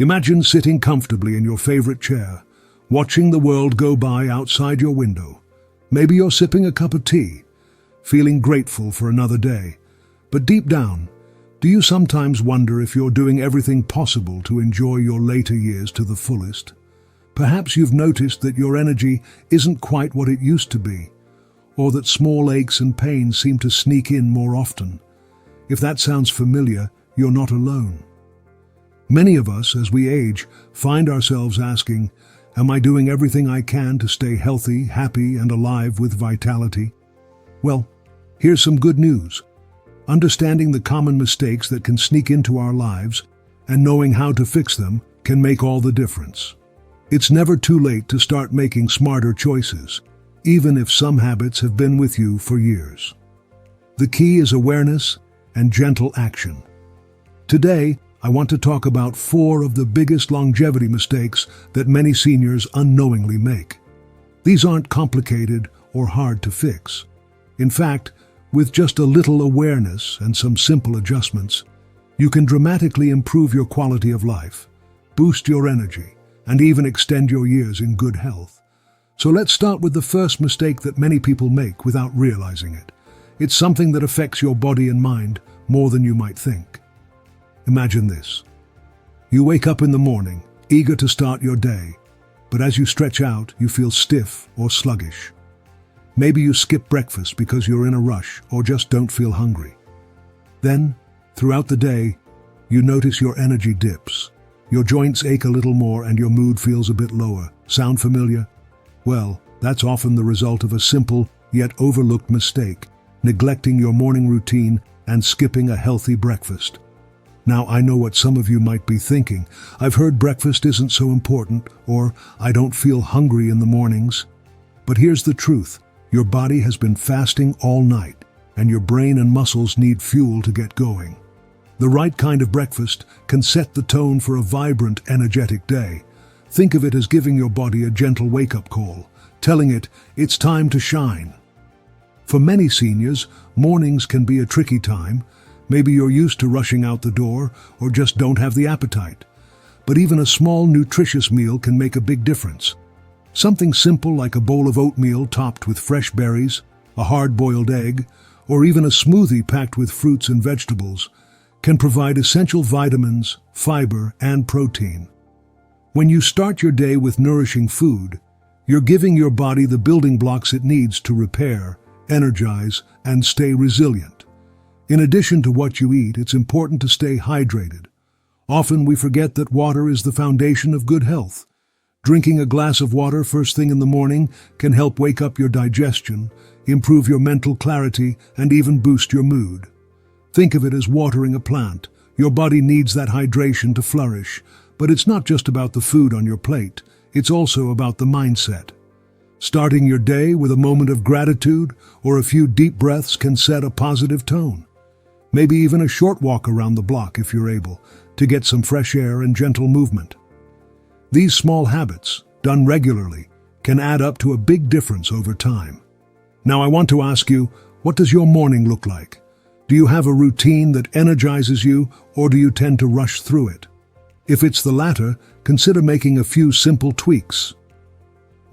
Imagine sitting comfortably in your favorite chair, watching the world go by outside your window. Maybe you're sipping a cup of tea, feeling grateful for another day. But deep down, do you sometimes wonder if you're doing everything possible to enjoy your later years to the fullest? Perhaps you've noticed that your energy isn't quite what it used to be, or that small aches and pains seem to sneak in more often. If that sounds familiar, you're not alone. Many of us, as we age, find ourselves asking, am I doing everything I can to stay healthy, happy, and alive with vitality? Well, here's some good news. Understanding the common mistakes that can sneak into our lives and knowing how to fix them can make all the difference. It's never too late to start making smarter choices, even if some habits have been with you for years. The key is awareness and gentle action. Today, I want to talk about 4 of the biggest longevity mistakes that many seniors unknowingly make. These aren't complicated or hard to fix. In fact, with just a little awareness and some simple adjustments, you can dramatically improve your quality of life, boost your energy, and even extend your years in good health. So let's start with the first mistake that many people make without realizing it. It's something that affects your body and mind more than you might think. Imagine this. You wake up in the morning, eager to start your day, but as you stretch out, you feel stiff or sluggish. Maybe you skip breakfast because you're in a rush or just don't feel hungry. Then, throughout the day, you notice your energy dips. Your joints ache a little more and your mood feels a bit lower. Sound familiar? Well, that's often the result of a simple yet overlooked mistake, neglecting your morning routine and skipping a healthy breakfast. Now, I know what some of you might be thinking. I've heard breakfast isn't so important, or I don't feel hungry in the mornings. But here's the truth. Your body has been fasting all night, and your brain and muscles need fuel to get going. The right kind of breakfast can set the tone for a vibrant, energetic day. Think of it as giving your body a gentle wake-up call, telling it it's time to shine. For many seniors, mornings can be a tricky time. Maybe you're used to rushing out the door or just don't have the appetite. But even a small, nutritious meal can make a big difference. Something simple like a bowl of oatmeal topped with fresh berries, a hard-boiled egg, or even a smoothie packed with fruits and vegetables can provide essential vitamins, fiber, and protein. When you start your day with nourishing food, you're giving your body the building blocks it needs to repair, energize, and stay resilient. In addition to what you eat, it's important to stay hydrated. Often we forget that water is the foundation of good health. Drinking a glass of water first thing in the morning can help wake up your digestion, improve your mental clarity, and even boost your mood. Think of it as watering a plant. Your body needs that hydration to flourish, but it's not just about the food on your plate, it's also about the mindset. Starting your day with a moment of gratitude or a few deep breaths can set a positive tone. Maybe even a short walk around the block if you're able, to get some fresh air and gentle movement. These small habits, done regularly, can add up to a big difference over time. Now I want to ask you, what does your morning look like? Do you have a routine that energizes you, or do you tend to rush through it? If it's the latter, consider making a few simple tweaks.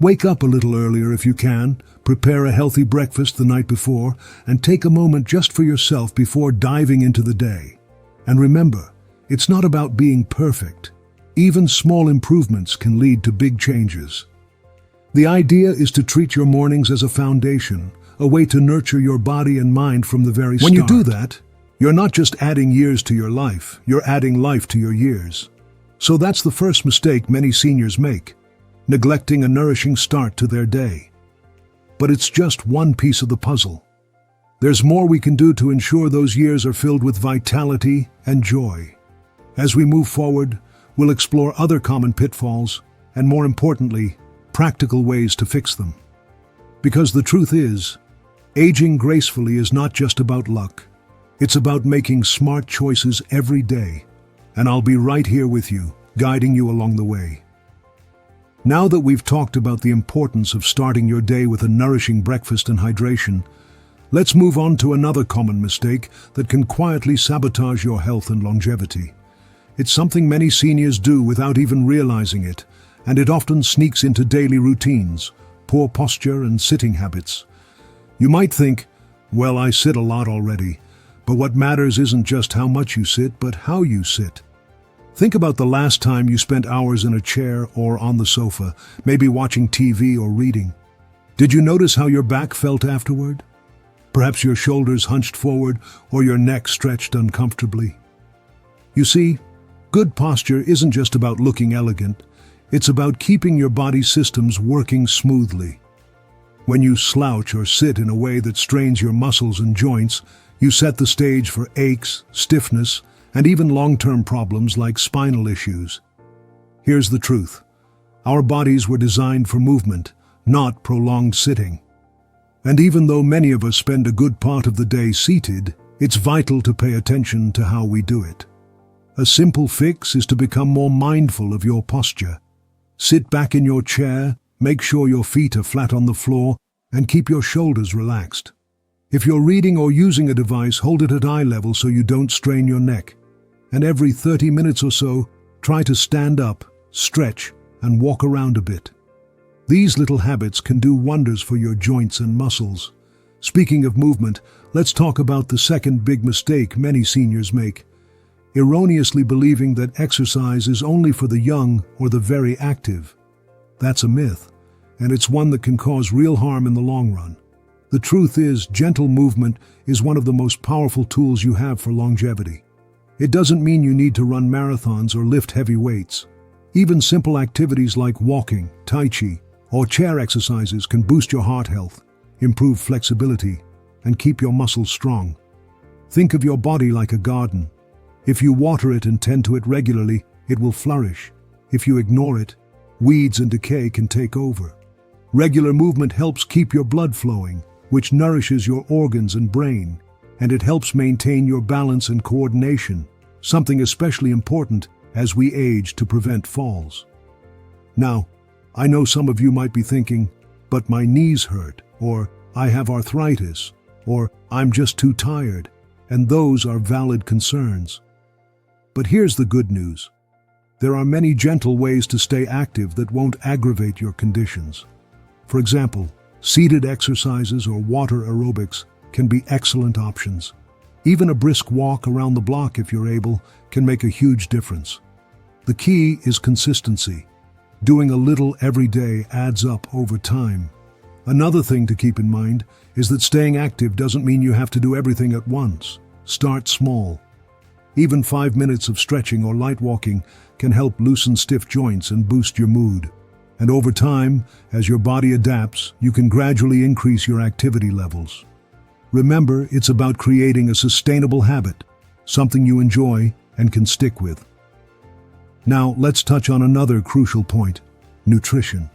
Wake up a little earlier if you can, prepare a healthy breakfast the night before, and take a moment just for yourself before diving into the day. And remember, it's not about being perfect. Even small improvements can lead to big changes. The idea is to treat your mornings as a foundation, a way to nurture your body and mind from the very start. When you do that, you're not just adding years to your life, you're adding life to your years. So that's the first mistake many seniors make, neglecting a nourishing start to their day. But it's just one piece of the puzzle. There's more we can do to ensure those years are filled with vitality and joy. As we move forward, we'll explore other common pitfalls and, more importantly, practical ways to fix them. Because the truth is, aging gracefully is not just about luck. It's about making smart choices every day. And I'll be right here with you, guiding you along the way. Now that we've talked about the importance of starting your day with a nourishing breakfast and hydration, let's move on to another common mistake that can quietly sabotage your health and longevity. It's something many seniors do without even realizing it, and it often sneaks into daily routines, poor posture and sitting habits. You might think, well, I sit a lot already, but what matters isn't just how much you sit, but how you sit. Think about the last time you spent hours in a chair or on the sofa, maybe watching TV or reading. Did you notice how your back felt afterward? Perhaps your shoulders hunched forward or your neck stretched uncomfortably. You see, good posture isn't just about looking elegant, it's about keeping your body systems working smoothly. When you slouch or sit in a way that strains your muscles and joints, you set the stage for aches, stiffness, and even long-term problems like spinal issues. Here's the truth. Our bodies were designed for movement, not prolonged sitting. And even though many of us spend a good part of the day seated, it's vital to pay attention to how we do it. A simple fix is to become more mindful of your posture. Sit back in your chair, make sure your feet are flat on the floor, and keep your shoulders relaxed. If you're reading or using a device, hold it at eye level so you don't strain your neck. And every 30 minutes or so, try to stand up, stretch, and walk around a bit. These little habits can do wonders for your joints and muscles. Speaking of movement, let's talk about the second big mistake many seniors make: erroneously believing that exercise is only for the young or the very active. That's a myth, and it's one that can cause real harm in the long run. The truth is, gentle movement is one of the most powerful tools you have for longevity. It doesn't mean you need to run marathons or lift heavy weights. Even simple activities like walking, tai chi, or chair exercises can boost your heart health, improve flexibility, and keep your muscles strong. Think of your body like a garden. If you water it and tend to it regularly, it will flourish. If you ignore it, weeds and decay can take over. Regular movement helps keep your blood flowing, which nourishes your organs and brain, and it helps maintain your balance and coordination, something especially important as we age to prevent falls. Now, I know some of you might be thinking, but my knees hurt, or I have arthritis, or I'm just too tired, and those are valid concerns. But here's the good news. There are many gentle ways to stay active that won't aggravate your conditions. For example, seated exercises or water aerobics can be excellent options. Even a brisk walk around the block, if you're able, can make a huge difference. The key is consistency. Doing a little every day adds up over time. Another thing to keep in mind is that staying active doesn't mean you have to do everything at once. Start small. Even 5 minutes of stretching or light walking can help loosen stiff joints and boost your mood. And over time, as your body adapts, you can gradually increase your activity levels. Remember, it's about creating a sustainable habit, something you enjoy and can stick with. Now, let's touch on another crucial point: nutrition.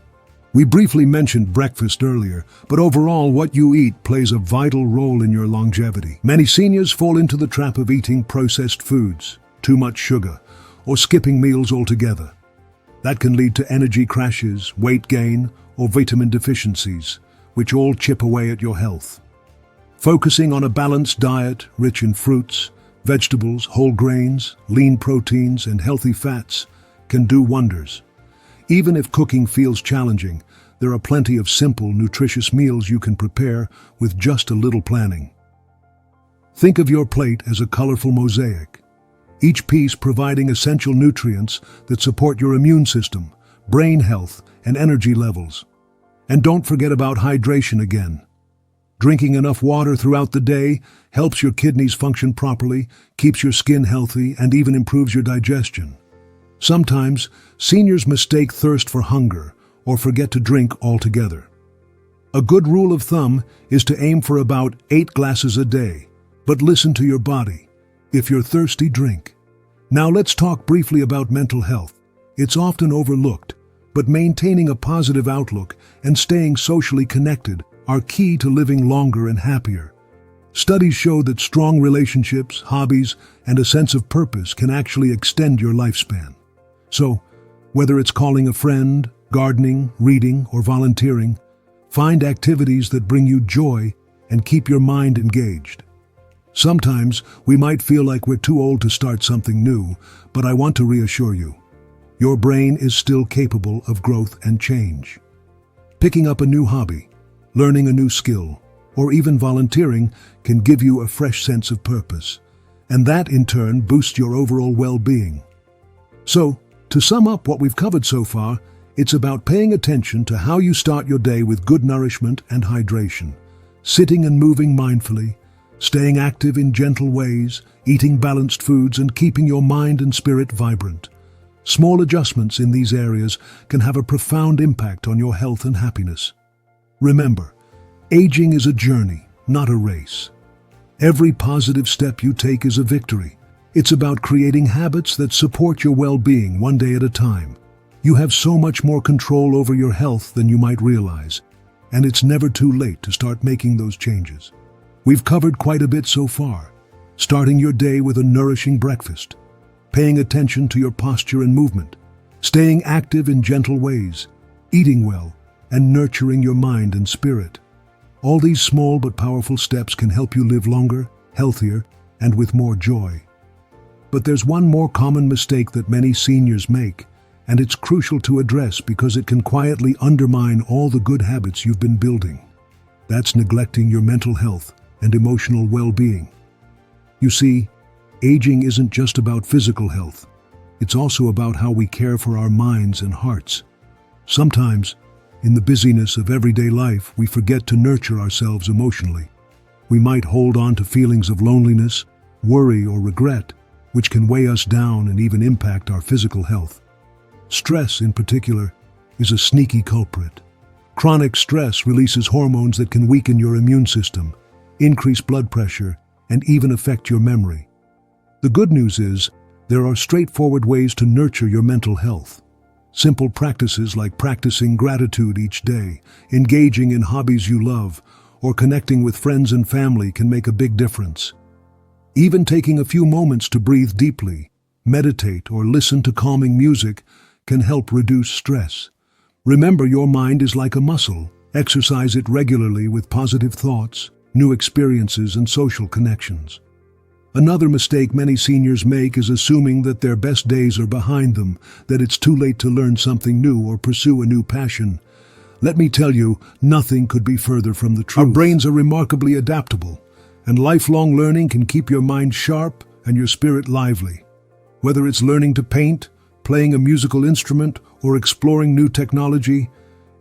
We briefly mentioned breakfast earlier, but overall, what you eat plays a vital role in your longevity. Many seniors fall into the trap of eating processed foods, too much sugar, or skipping meals altogether. That can lead to energy crashes, weight gain, or vitamin deficiencies, which all chip away at your health. Focusing on a balanced diet rich in fruits, vegetables, whole grains, lean proteins, and healthy fats can do wonders. Even if cooking feels challenging, there are plenty of simple, nutritious meals you can prepare with just a little planning. Think of your plate as a colorful mosaic, each piece providing essential nutrients that support your immune system, brain health, and energy levels. And don't forget about hydration again. Drinking enough water throughout the day helps your kidneys function properly, keeps your skin healthy, and even improves your digestion. Sometimes, seniors mistake thirst for hunger or forget to drink altogether. A good rule of thumb is to aim for about 8 glasses a day, but listen to your body. If you're thirsty, drink. Now let's talk briefly about mental health. It's often overlooked, but maintaining a positive outlook and staying socially connected are key to living longer and happier. Studies show that strong relationships, hobbies, and a sense of purpose can actually extend your lifespan. So, whether it's calling a friend, gardening, reading, or volunteering, find activities that bring you joy and keep your mind engaged. Sometimes we might feel like we're too old to start something new, but I want to reassure you. Your brain is still capable of growth and change. Picking up a new hobby, learning a new skill, or even volunteering can give you a fresh sense of purpose, and that in turn boosts your overall well-being. So, to sum up what we've covered so far, it's about paying attention to how you start your day with good nourishment and hydration, sitting and moving mindfully, staying active in gentle ways, eating balanced foods, and keeping your mind and spirit vibrant. Small adjustments in these areas can have a profound impact on your health and happiness. Remember, aging is a journey, not a race. Every positive step you take is a victory. It's about creating habits that support your well-being one day at a time. You have so much more control over your health than you might realize, and it's never too late to start making those changes. We've covered quite a bit so far, starting your day with a nourishing breakfast, paying attention to your posture and movement, staying active in gentle ways, eating well, and nurturing your mind and spirit. All these small but powerful steps can help you live longer, healthier, and with more joy. But there's one more common mistake that many seniors make, and it's crucial to address because it can quietly undermine all the good habits you've been building. That's neglecting your mental health and emotional well-being. You see, aging isn't just about physical health. It's also about how we care for our minds and hearts. Sometimes, in the busyness of everyday life, we forget to nurture ourselves emotionally. We might hold on to feelings of loneliness, worry, or regret, which can weigh us down and even impact our physical health. Stress, in particular, is a sneaky culprit. Chronic stress releases hormones that can weaken your immune system, increase blood pressure, and even affect your memory. The good news is, there are straightforward ways to nurture your mental health. Simple practices like practicing gratitude each day, engaging in hobbies you love, or connecting with friends and family can make a big difference. Even taking a few moments to breathe deeply, meditate, or listen to calming music can help reduce stress. Remember, your mind is like a muscle. Exercise it regularly with positive thoughts, new experiences, and social connections. Another mistake many seniors make is assuming that their best days are behind them, that it's too late to learn something new or pursue a new passion. Let me tell you, nothing could be further from the truth. Our brains are remarkably adaptable, and lifelong learning can keep your mind sharp and your spirit lively. Whether it's learning to paint, playing a musical instrument, or exploring new technology,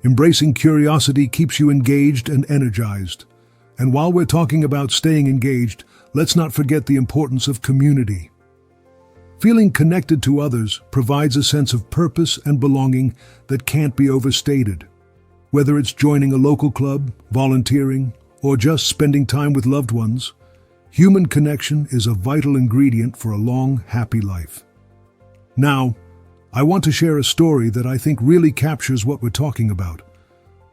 embracing curiosity keeps you engaged and energized. And while we're talking about staying engaged, let's not forget the importance of community. Feeling connected to others provides a sense of purpose and belonging that can't be overstated. Whether it's joining a local club, volunteering, or just spending time with loved ones, human connection is a vital ingredient for a long, happy life. Now, I want to share a story that I think really captures what we're talking about.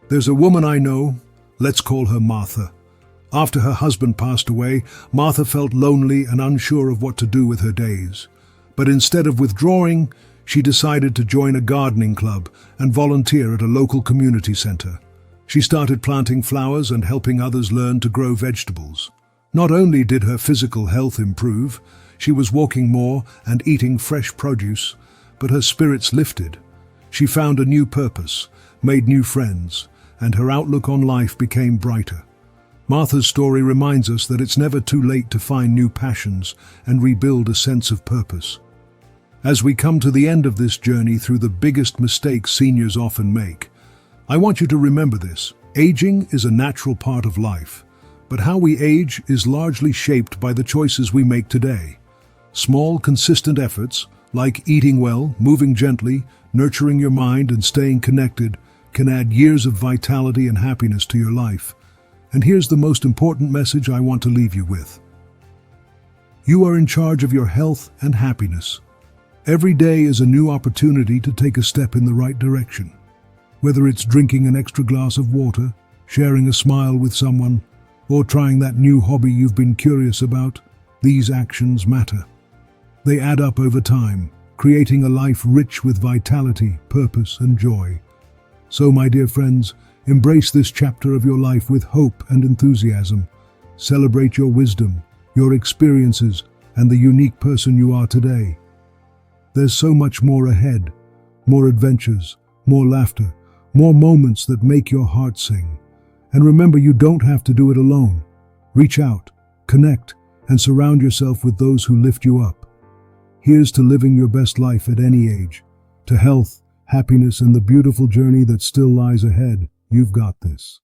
There's a woman I know, let's call her Martha. After her husband passed away, Martha felt lonely and unsure of what to do with her days. But instead of withdrawing, she decided to join a gardening club and volunteer at a local community center. She started planting flowers and helping others learn to grow vegetables. Not only did her physical health improve, she was walking more and eating fresh produce, but her spirits lifted. She found a new purpose, made new friends, and her outlook on life became brighter. Martha's story reminds us that it's never too late to find new passions and rebuild a sense of purpose. As we come to the end of this journey through the biggest mistakes seniors often make, I want you to remember this. Aging is a natural part of life, but how we age is largely shaped by the choices we make today. Small, consistent efforts, like eating well, moving gently, nurturing your mind, and staying connected, can add years of vitality and happiness to your life. And here's the most important message I want to leave you with. You are in charge of your health and happiness. Every day is a new opportunity to take a step in the right direction. Whether it's drinking an extra glass of water, sharing a smile with someone, or trying that new hobby you've been curious about, these actions matter. They add up over time, creating a life rich with vitality, purpose, and joy. So, my dear friends, embrace this chapter of your life with hope and enthusiasm. Celebrate your wisdom, your experiences, and the unique person you are today. There's so much more ahead, more adventures, more laughter, more moments that make your heart sing. And remember, you don't have to do it alone. Reach out, connect, and surround yourself with those who lift you up. Here's to living your best life at any age, to health, happiness, and the beautiful journey that still lies ahead. You've got this.